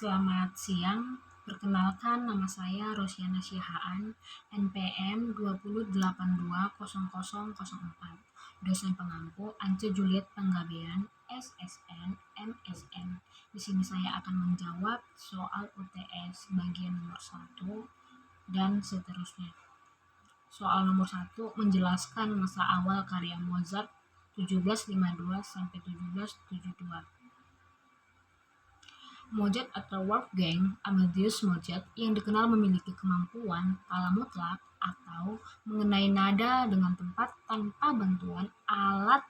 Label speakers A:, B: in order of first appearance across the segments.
A: Selamat siang, perkenalkan nama saya Rosyana Syahaan, NPM 20820004, dosen pengampu Ance Juliet Panggabean, SSN, MSN. Di sini saya akan menjawab soal UTS bagian nomor 1 dan seterusnya. Soal nomor 1 menjelaskan masa awal karya Mozart 1752 sampai 1772. Mozart atau Wolfgang Amadeus Mozart yang dikenal memiliki kemampuan pala mutlak atau mengenai nada dengan tepat tanpa bantuan alat.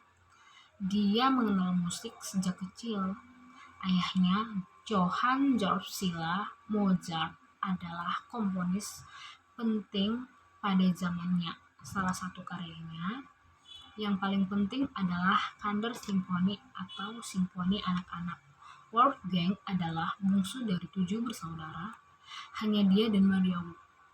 A: Dia mengenal musik sejak kecil. Ayahnya, Johann Georg Silla Mozart, adalah komponis penting pada zamannya. Salah satu karyanya yang paling penting adalah Kander Simfoni atau Simfoni Anak-anak. Wolfgang adalah bungsu dari 7 bersaudara. Hanya dia dan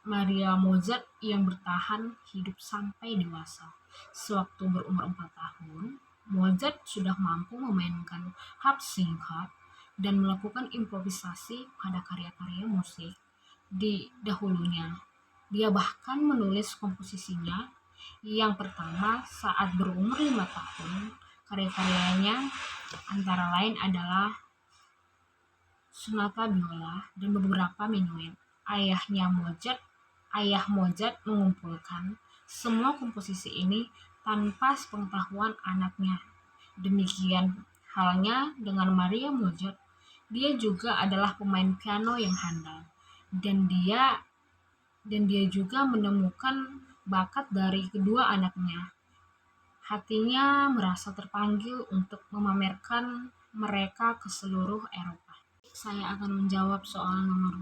A: Maria Mozart yang bertahan hidup sampai dewasa. Sewaktu berumur 4 tahun, Mozart sudah mampu memainkan harpsichord dan melakukan improvisasi pada karya-karya musik di dahulunya. Dia bahkan menulis komposisinya yang pertama saat berumur 5 tahun. Karya-karyanya antara lain adalah sonata biola dan beberapa minuet. Ayah Mozart mengumpulkan semua komposisi ini tanpa sepengetahuan anaknya. Demikian halnya dengan Maria Mozart. Dia juga adalah pemain piano yang handal, dan dia juga menemukan bakat dari kedua anaknya. Hatinya merasa terpanggil untuk memamerkan mereka ke seluruh Eropa. Saya akan menjawab soal nomor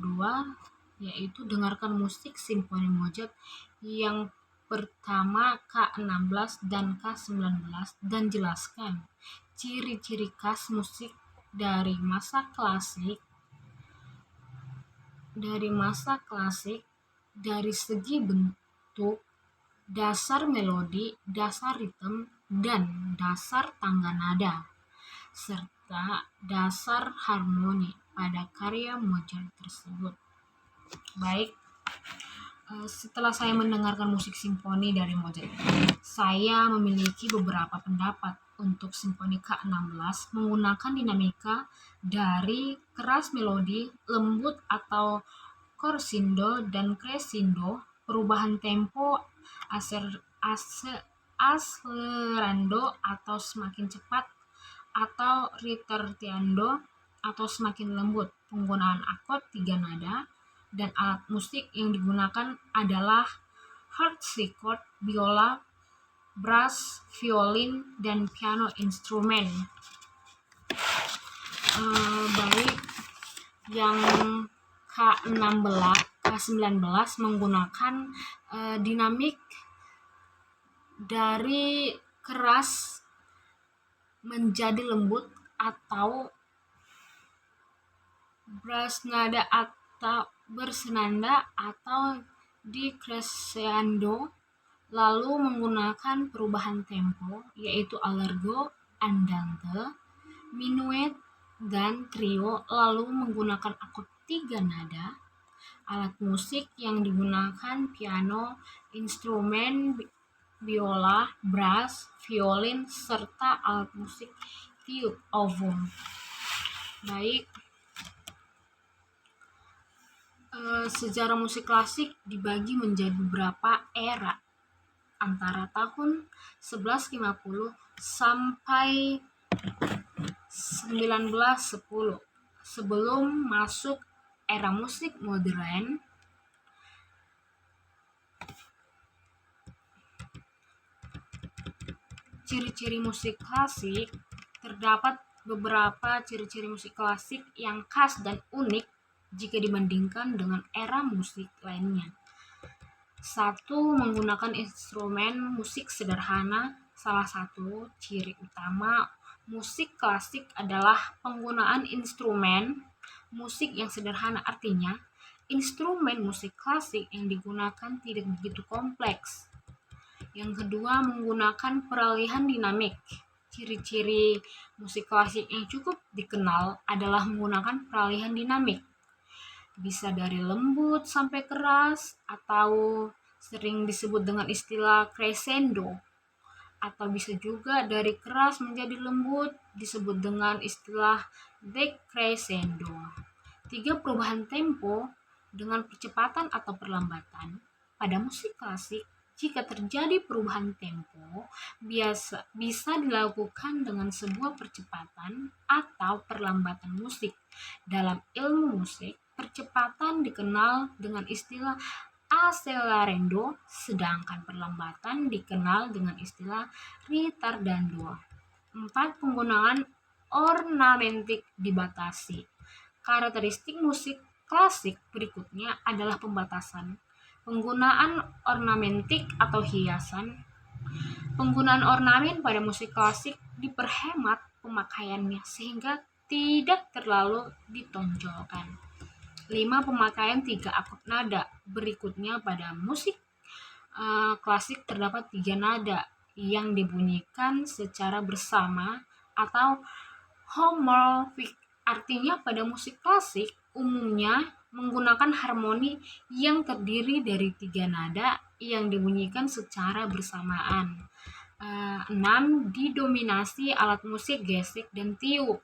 A: 2, yaitu dengarkan musik simfoni Mozart yang pertama K16 dan K19 dan jelaskan ciri-ciri khas musik dari masa klasik dari segi bentuk, dasar melodi, dasar ritme, dan dasar tangga nada, serta dasar harmoni pada karya Mozart tersebut. Baik, setelah saya mendengarkan musik simfoni dari Mozart, saya memiliki beberapa pendapat untuk simfoni K16 menggunakan dinamika dari keras melodi, lembut atau crescendo dan crescendo, perubahan tempo, accelerando atau semakin cepat, atau ritardando atau semakin lembut. Penggunaan akord 3 nada dan alat musik yang digunakan adalah harpsichord, biola, brass, violin, dan piano instrumen. Baik, yang K19 menggunakan dinamik dari keras menjadi lembut atau bersenada atau di crescendo, lalu menggunakan perubahan tempo yaitu allegro, andante, minuet, dan trio, lalu menggunakan akord 3 nada. Alat musik yang digunakan piano, instrumen biola, brass, violin, serta alat musik tiup oboe. Baik, sejarah musik klasik dibagi menjadi beberapa era antara tahun 1150 sampai 1910 sebelum masuk era musik modern. Ciri-ciri musik klasik. Terdapat beberapa ciri-ciri musik klasik yang khas dan unik jika dibandingkan dengan era musik lainnya. 1. Menggunakan instrumen musik sederhana. Salah satu ciri utama musik klasik adalah penggunaan instrumen musik yang sederhana. Artinya, instrumen musik klasik yang digunakan tidak begitu kompleks. Yang kedua, menggunakan peralihan dinamik. Ciri-ciri musik klasik yang cukup dikenal adalah menggunakan peralihan dinamik, bisa dari lembut sampai keras atau sering disebut dengan istilah crescendo, atau bisa juga dari keras menjadi lembut disebut dengan istilah decrescendo. Tiga perubahan tempo dengan percepatan atau perlambatan. Pada musik klasik, jika terjadi perubahan tempo, bisa dilakukan dengan sebuah percepatan atau perlambatan musik. Dalam ilmu musik, percepatan dikenal dengan istilah accelerando, sedangkan perlambatan dikenal dengan istilah ritardando. 4. Penggunaan ornamentik dibatasi. Karakteristik musik klasik berikutnya adalah pembatasan. Penggunaan ornamentik atau hiasan. Penggunaan ornamen pada musik klasik diperhemat pemakaiannya sehingga tidak terlalu ditonjolkan. 5. Pemakaian 3 akord nada. Berikutnya pada musik klasik terdapat 3 nada yang dibunyikan secara bersama atau homomorfik. Artinya pada musik klasik umumnya menggunakan harmoni yang terdiri dari 3 nada yang dibunyikan secara bersamaan. 6. Didominasi alat musik gesek dan tiup.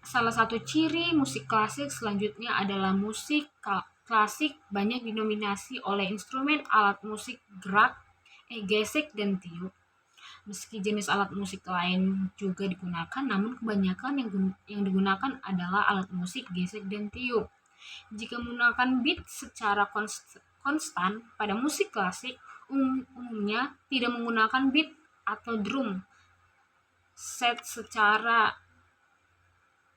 A: Salah satu ciri musik klasik selanjutnya adalah musik klasik banyak didominasi oleh instrumen alat musik gerak, gesek, dan tiup. Meski jenis alat musik lain juga digunakan, namun kebanyakan yang digunakan adalah alat musik gesek dan tiup. Jika menggunakan beat secara konstan pada musik klasik, umumnya tidak menggunakan beat atau drum set secara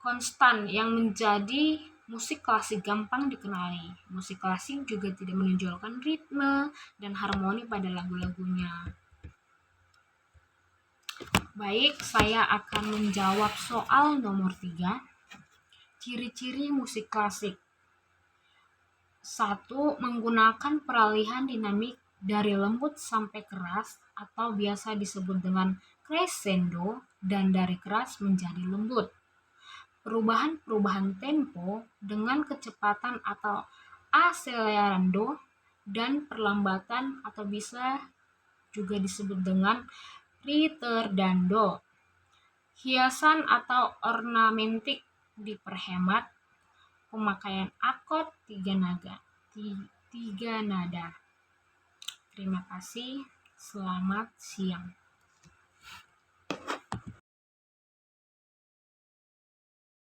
A: konstan yang menjadi musik klasik gampang dikenali. Musik klasik juga tidak menonjolkan ritme dan harmoni pada lagu-lagunya. Baik, saya akan menjawab soal nomor 3. Ciri-ciri musik klasik. 1. Menggunakan peralihan dinamik dari lembut sampai keras atau biasa disebut dengan crescendo dan dari keras menjadi lembut. Perubahan-perubahan tempo dengan kecepatan atau accelerando dan perlambatan atau bisa juga disebut dengan ritardando. Hiasan atau ornamentik diperhemat. Pemakaian akord 3 nada. Terima kasih. Selamat siang.